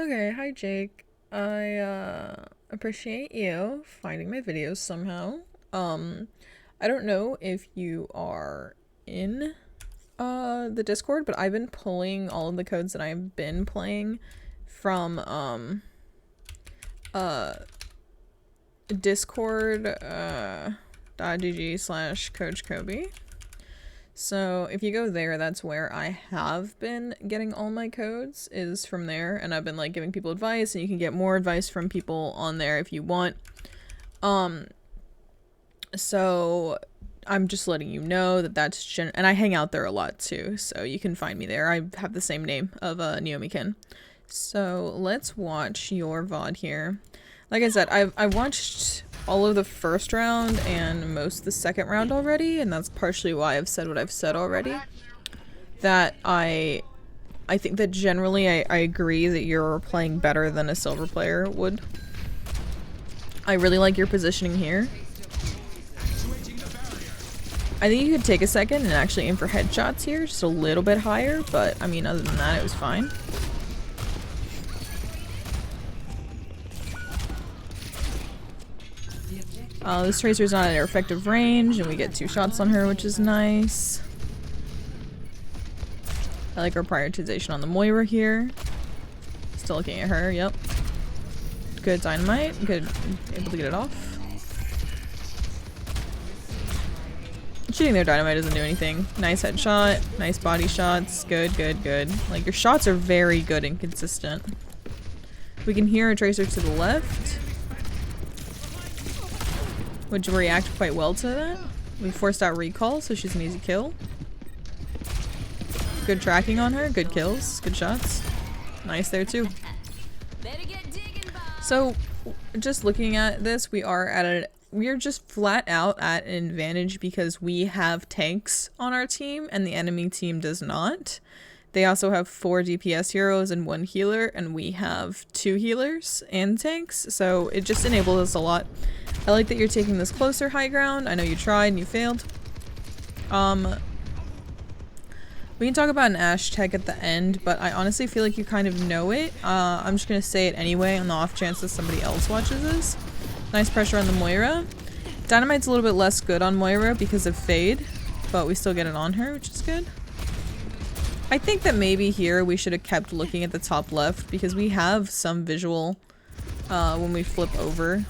Okay, hi Jake. I appreciate you finding my videos somehow. I don't know if you are in the Discord, but I've been pulling all of the codes that I've been playing from uh Discord .gg/Coach Kobe. So if you go there, that's where I have been getting all my codes, is from there, and I've been like giving people advice, and you can get more advice from people on there if you want. So I'm just letting you know that that's and I hang out there a lot too, so you can find me there. I have the same name of Naomi-kin. So let's watch your VOD here. Like I said, I watched all of the first round and most of the second round already, and that's partially why I've said what I've said already. That I think that generally I agree that you're playing better than a silver player would. I really like your positioning here. I think you could take a second and actually aim for headshots here, just a little bit higher, but I mean, other than that, it was fine. This Tracer's not at her effective range, and we get 2 shots on her, which is nice. I like our prioritization on the Moira here. Still looking at her, yep. Good dynamite, good, able to get it off. Shooting their dynamite doesn't do anything. Nice headshot, nice body shots, good, good, good. Like, your shots are very good and consistent. We can hear a Tracer to the left, which react quite well to that. We forced out recall, so she's an easy kill. Good tracking on her, good kills, good shots. Nice there too. So, just looking at this, we're just flat out at an advantage because we have tanks on our team and the enemy team does not. They also have 4 DPS heroes and 1 healer, and we have 2 healers and tanks, so it just enables us a lot. I like that you're taking this closer high ground. I know you tried and you failed. We can talk about an Ashe tech at the end, but I honestly feel like you kind of know it. I'm just gonna say it anyway on the off chance that somebody else watches this. Nice pressure on the Moira. Dynamite's a little bit less good on Moira because of Fade, but we still get it on her, which is good. I think that maybe here we should have kept looking at the top left because we have some visual when we flip over.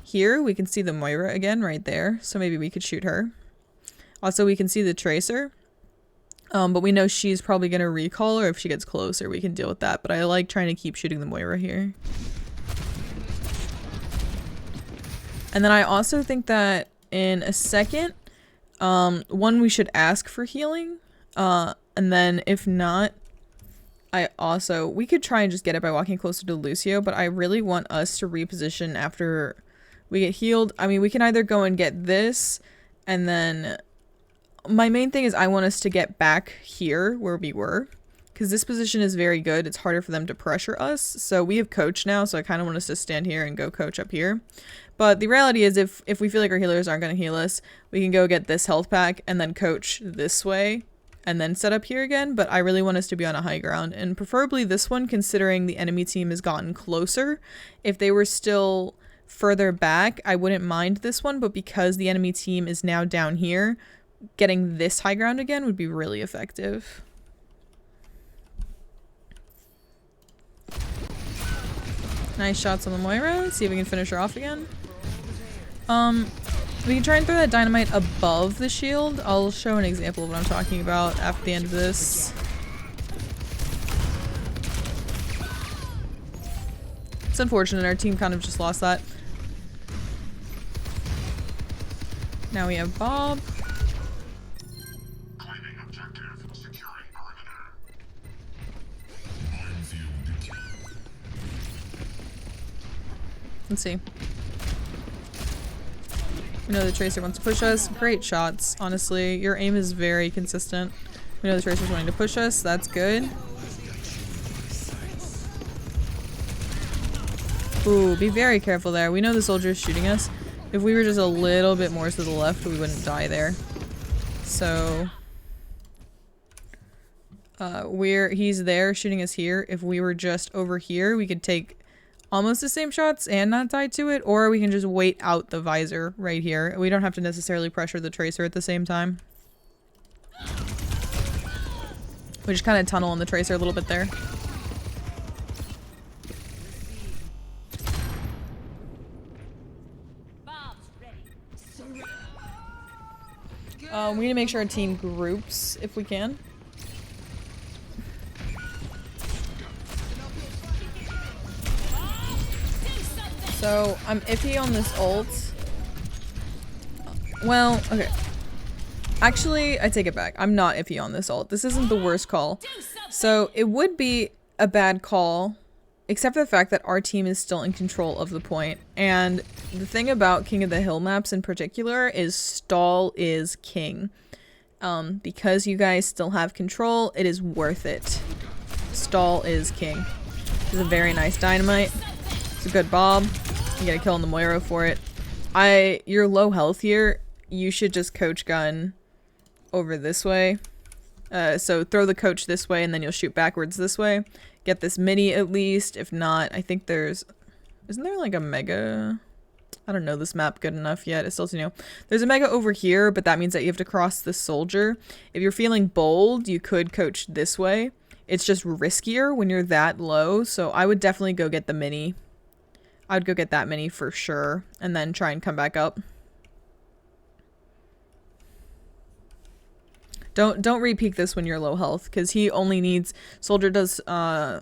Here we can see the Moira again right there, so maybe we could shoot her. Also, we can see the Tracer, but we know she's probably going to recall, or if she gets closer we can deal with that, but I like trying to keep shooting the Moira here. And then I also think that in a second, one, we should ask for healing, and then if not, we could try and just get it by walking closer to Lucio, but I really want us to reposition after we get healed. I mean, we can either go and get this, and then my main thing is I want us to get back here where we were, because this position is very good. It's harder for them to pressure us, so we have coach now, so I kind of want us to stand here and go coach up here. But the reality is if we feel like our healers aren't going to heal us, we can go get this health pack and then coach this way and then set up here again, but I really want us to be on a high ground, and preferably this one considering the enemy team has gotten closer. If they were still further back, I wouldn't mind this one, but because the enemy team is now down here, getting this high ground again would be really effective. Nice shots on the Moira. See if we can finish her off again. We can try and throw that dynamite above the shield. I'll show an example of what I'm talking about after the end of this. It's unfortunate, our team kind of just lost that. Now we have Bob. Let's see. We know the Tracer wants to push us. Great shots, honestly. Your aim is very consistent. We know the Tracer's wanting to push us. That's good. Ooh, be very careful there. We know the soldier is shooting us. If we were just a little bit more to the left, we wouldn't die there. So He's there shooting us here. If we were just over here, we could take almost the same shots and not die to it, or we can just wait out the visor right here. We don't have to necessarily pressure the tracer at the same time. We just kind of tunnel on the tracer a little bit there. We need to make sure our team groups if we can. So, I'm iffy on this ult. Well, okay. Actually, I take it back. I'm not iffy on this ult. This isn't the worst call. So, it would be a bad call, except for the fact that our team is still in control of the point. And the thing about King of the Hill maps in particular is stall is king. Because you guys still have control, it is worth it. Stall is king. This is a very nice dynamite. It's a good bob. You get a kill on the Moira for it. You're low health here. You should just coach gun over this way. So throw the coach this way and then you'll shoot backwards this way. Get this mini at least. If not, I think isn't there like a mega? I don't know this map good enough yet. It's still too new. There's a mega over here, but that means that you have to cross the soldier. If you're feeling bold, you could coach this way. It's just riskier when you're that low. So I would definitely go get the mini. I would go get that mini for sure, and then try and come back up. Don't re-peek this when you're low health, because he only needs... Soldier does, yeah,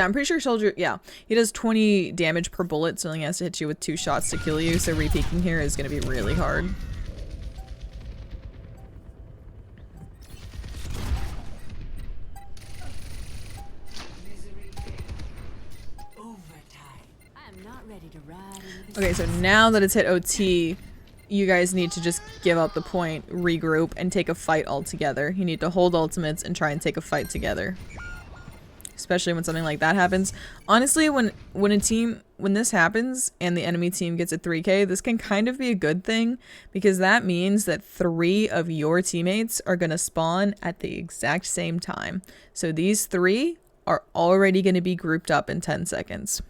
I'm pretty sure Soldier... Yeah, he does 20 damage per bullet, so he only has to hit you with 2 shots to kill you, so re-peeking here is going to be really hard. Okay, so now that it's hit OT, you guys need to just give up the point, regroup, and take a fight all together. You need to hold ultimates and try and take a fight together. Especially when something like that happens. Honestly, when this happens and the enemy team gets a 3k, this can kind of be a good thing, because that means that 3 of your teammates are going to spawn at the exact same time. So these 3 are already going to be grouped up in 10 seconds.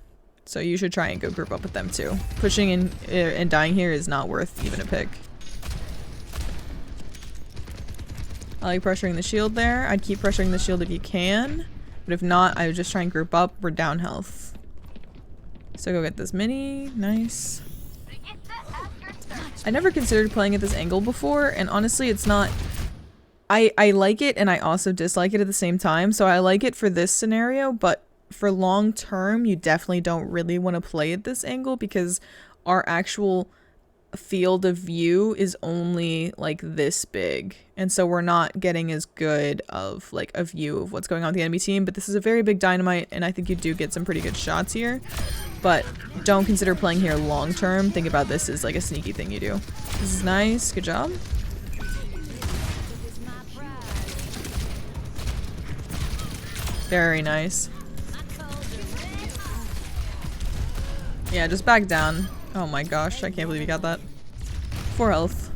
So you should try and go group up with them too. Pushing in and dying here is not worth even a pick. I like pressuring the shield there. I'd keep pressuring the shield if you can. But if not, I would just try and group up. We're down health. So go get this mini. Nice. I never considered playing at this angle before, and honestly it's not... I like it and I also dislike it at the same time. So I like it for this scenario, but for long term, you definitely don't really want to play at this angle, because our actual field of view is only like this big, and so we're not getting as good of like a view of what's going on with the enemy team. But this is a very big dynamite, and I think you do get some pretty good shots here, but don't consider playing here long term. Think about this as like a sneaky thing you do. This is nice. Good job. Very nice. Yeah, just back down. Oh my gosh, I can't believe you got that. 4 health.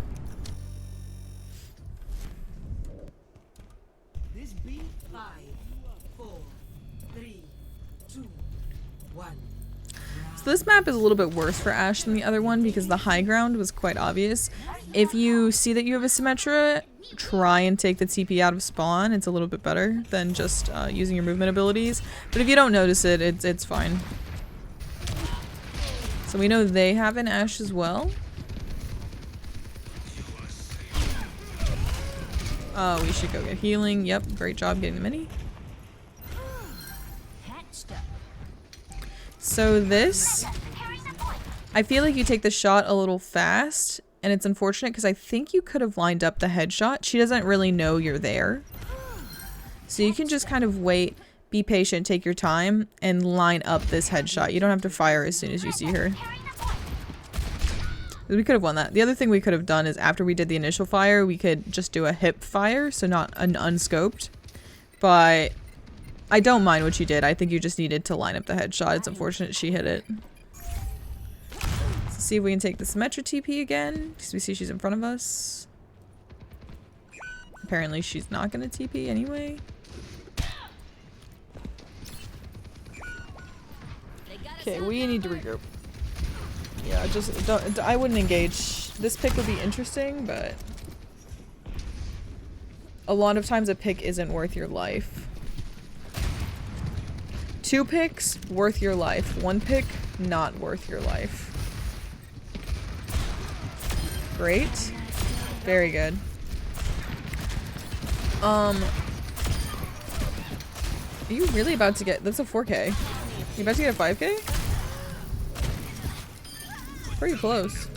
So this map is a little bit worse for Ashe than the other one, because the high ground was quite obvious. If you see that you have a Symmetra, try and take the TP out of spawn. It's a little bit better than just using your movement abilities. But if you don't notice it, it's fine. So we know they have an Ashe as well. Oh, we should go get healing. Yep, great job getting the mini. So this, I feel like you take the shot a little fast, and it's unfortunate because I think you could have lined up the headshot. She doesn't really know you're there. So you can just kind of wait, be patient, take your time, and line up this headshot. You don't have to fire as soon as you see her. We could have won that. The other thing we could have done is after we did the initial fire, we could just do a hip fire, so not an unscoped. But I don't mind what you did. I think you just needed to line up the headshot. It's unfortunate she hit it. Let's see if we can take the Symmetra TP again, because we see she's in front of us. apparently she's not gonna TP anyway. Okay, we need to regroup. Yeah, just don't, I wouldn't engage. This pick would be interesting, but a lot of times a pick isn't worth your life. 2 picks, worth your life. 1 pick, not worth your life. Great. Very good. Are you really about to get... That's a 4K. You about to get a 5K? Pretty close.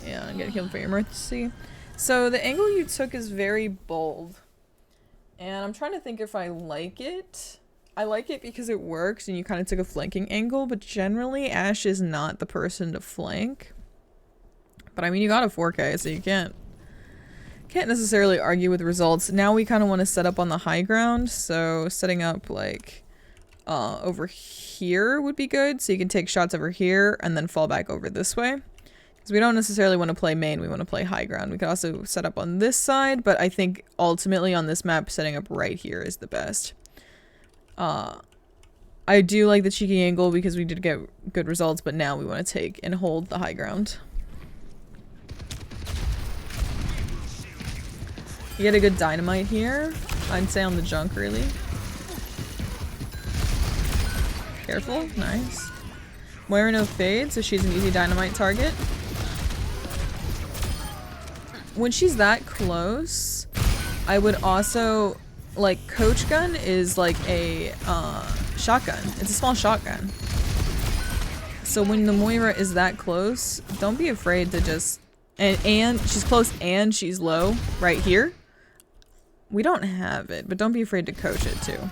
Yeah, I'm getting healed for your emergency. So the angle you took is very bold. And I'm trying to think if I like it. I like it because it works and you kind of took a flanking angle, but generally Ashe is not the person to flank. But I mean, you got a 4K, so you can't necessarily argue with results. Now we kind of want to set up on the high ground, so setting up like over here would be good, so you can take shots over here and then fall back over this way. Because we don't necessarily want to play main, we want to play high ground. We could also set up on this side, but I think ultimately on this map, setting up right here is the best. I do like the cheeky angle because we did get good results, but now we want to take and hold the high ground. You get a good dynamite here. I'd say on the junk, really. Careful. Nice. Moira no fade, so she's an easy dynamite target. When she's that close, I would also... Like, coach gun is like a shotgun. It's a small shotgun. So when the Moira is that close, don't be afraid to just... And she's close and she's low right here. We don't have it, but don't be afraid to coach it too.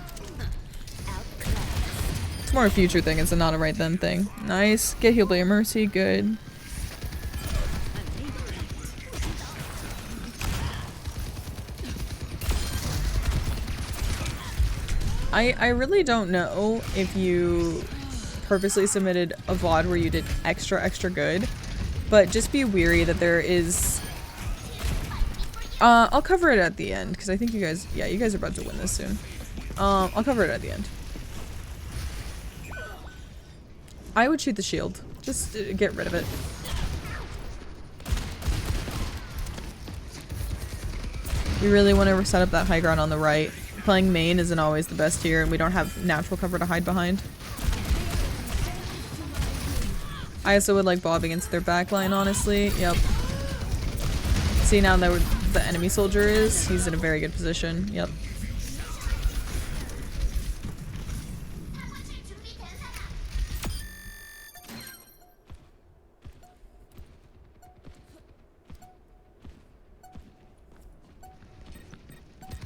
It's more a future thing, it's not a right then thing. Nice. Get healed by your mercy. Good. I really don't know if you purposely submitted a VOD where you did extra good, but just be weary that there is... I'll cover it at the end, because I think you guys... Yeah, you guys are about to win this soon. I'll cover it at the end. I would shoot the shield. Just get rid of it. We really want to set up that high ground on the right. Playing main isn't always the best here, and we don't have natural cover to hide behind. I also would like bob against their backline, honestly. Yep. See, now that the enemy soldier is, he's in a very good position. Yep.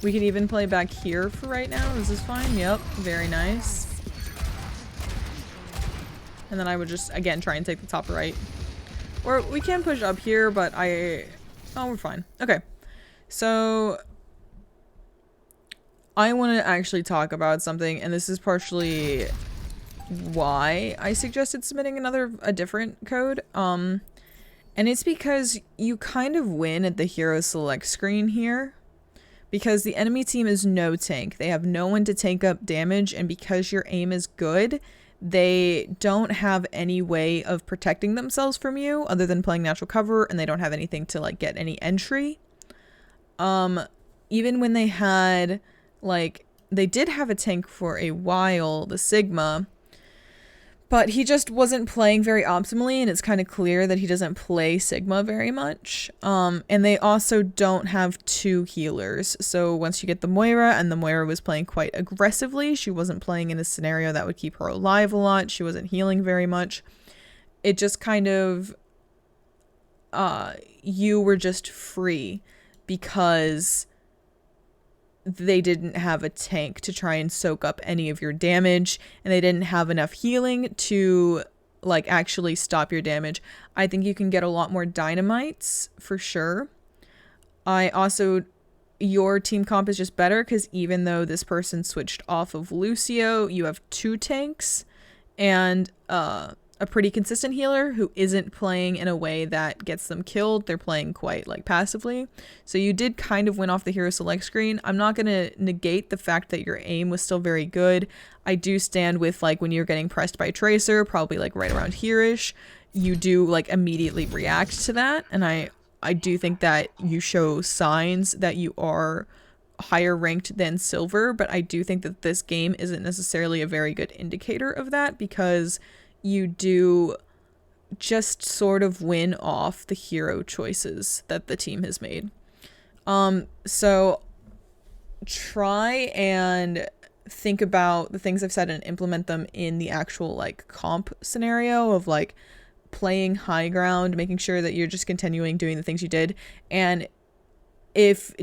We could even play back here for right now. Is this fine? Yep. Very nice. And then I would just, again, try and take the top right. Or we can push up here, but oh, we're fine. Okay. So I want to actually talk about something, and this is partially why I suggested submitting a different code. And it's because you kind of win at the hero select screen here. Because the enemy team is no tank. They have no one to tank up damage, and because your aim is good, they don't have any way of protecting themselves from you other than playing natural cover, and they don't have anything to like get any entry. Even when they had like they did have a tank for a while, the Sigma, but he just wasn't playing very optimally, and it's kind of clear that he doesn't play Sigma very much. And they also don't have 2 healers. So once you get the Moira, and the Moira was playing quite aggressively, she wasn't playing in a scenario that would keep her alive a lot. She wasn't healing very much. It just kind of, you were just free because they didn't have a tank to try and soak up any of your damage, and they didn't have enough healing to like actually stop your damage. I think you can get a lot more dynamites for sure. Your team comp is just better because even though this person switched off of Lucio, you have 2 tanks, and a pretty consistent healer who isn't playing in a way that gets them killed. They're playing quite like passively. So you did kind of win off the hero select screen. I'm not going to negate the fact that your aim was still very good. I do stand with like when you're getting pressed by Tracer, probably like right around here-ish, you do like immediately react to that. And I do think that you show signs that you are higher ranked than silver, but I do think that this game isn't necessarily a very good indicator of that because you do just sort of win off the hero choices that the team has made. So try and think about the things I've said and implement them in the actual like comp scenario of like playing high ground, making sure that you're just continuing doing the things you did. And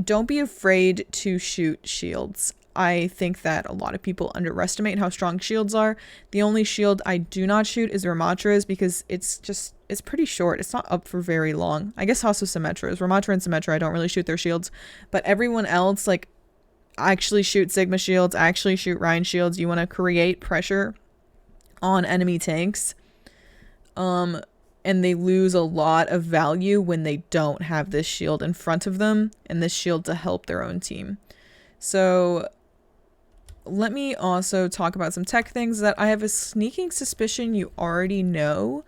don't be afraid to shoot shields. I think that a lot of people underestimate how strong shields are. The only shield I do not shoot is Ramatra's because it's pretty short. It's not up for very long. I guess also Symmetra's. Ramatra and Symmetra, I don't really shoot their shields. But everyone else, like, actually shoot Sigma shields, actually shoot Rhine shields. You want to create pressure on enemy tanks. And they lose a lot of value when they don't have this shield in front of them and this shield to help their own team. So let me also talk about some tech things that I have a sneaking suspicion you already know.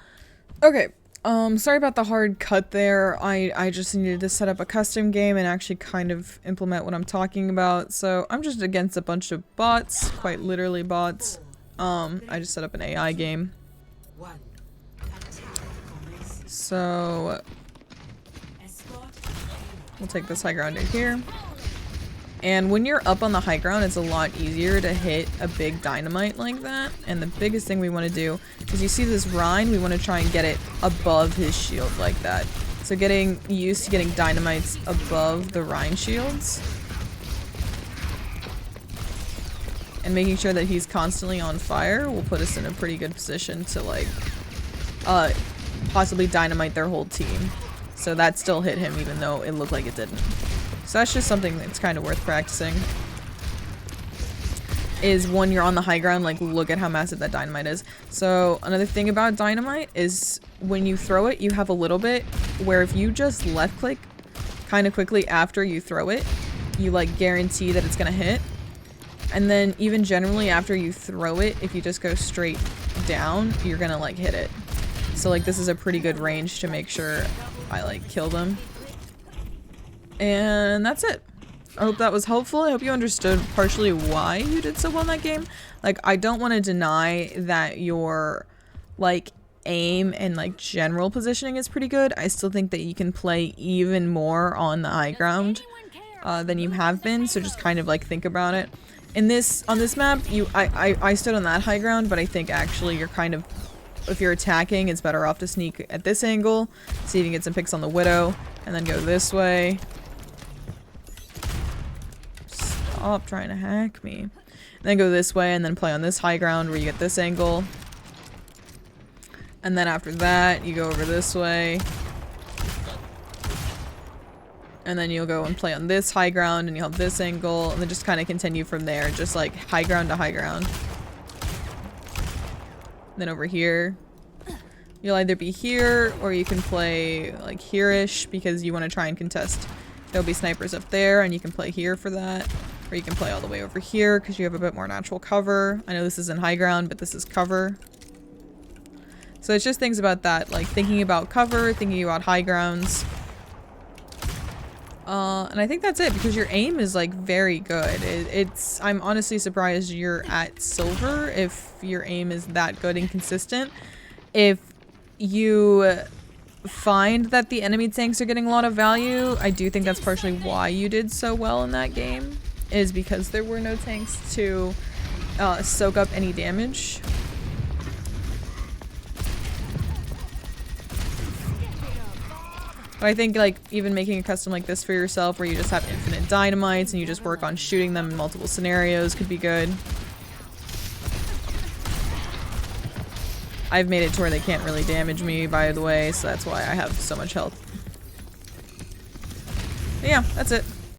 Okay, sorry about the hard cut there. I just needed to set up a custom game and actually kind of implement what I'm talking about. So I'm just against a bunch of bots, quite literally bots. I just set up an AI game. So we'll take this high ground in here. And when you're up on the high ground, it's a lot easier to hit a big dynamite like that. And the biggest thing we want to do is you see this Rhine, we want to try and get it above his shield like that. So getting used to getting dynamites above the Rhine shields. And making sure that he's constantly on fire will put us in a pretty good position to like possibly dynamite their whole team. So that still hit him even though it looked like it didn't. So that's just something that's kind of worth practicing. Is when you're on the high ground, like look at how massive that dynamite is. So another thing about dynamite is when you throw it, you have a little bit where if you just left click kind of quickly after you throw it, you like guarantee that it's gonna hit. And then even generally after you throw it, if you just go straight down, you're gonna like hit it. So like this is a pretty good range to make sure I like kill them. And that's it. I hope that was helpful. I hope you understood partially why you did so well in that game. Like, I don't want to deny that your, like, aim and, like, general positioning is pretty good. I still think that you can play even more on the high ground than you have been. So just kind of, like, think about it. On this map, I stood on that high ground, but I think actually you're kind of, if you're attacking, it's better off to sneak at this angle, see if you can get some picks on the Widow, and then go this way. Stop trying to hack me. And then go this way and then play on this high ground where you get this angle. And then after that, you go over this way. And then you'll go and play on this high ground and you'll have this angle. And then just kind of continue from there. Just like high ground to high ground. Then over here, you'll either be here or you can play like here-ish because you want to try and contest. There'll be snipers up there and you can play here for that. Or you can play all the way over here because you have a bit more natural cover. I know this isn't high ground, but this is cover. So it's just things about that, like thinking about cover, thinking about high grounds. And I think that's it because your aim is like very good. I'm honestly surprised you're at silver if your aim is that good and consistent. If you find that the enemy tanks are getting a lot of value, I do think that's partially why you did so well in that game, is because there were no tanks to soak up any damage. But I think like even making a custom like this for yourself where you just have infinite dynamites and you just work on shooting them in multiple scenarios could be good. I've made it to where they can't really damage me, by the way, so that's why I have so much health. But yeah, that's it.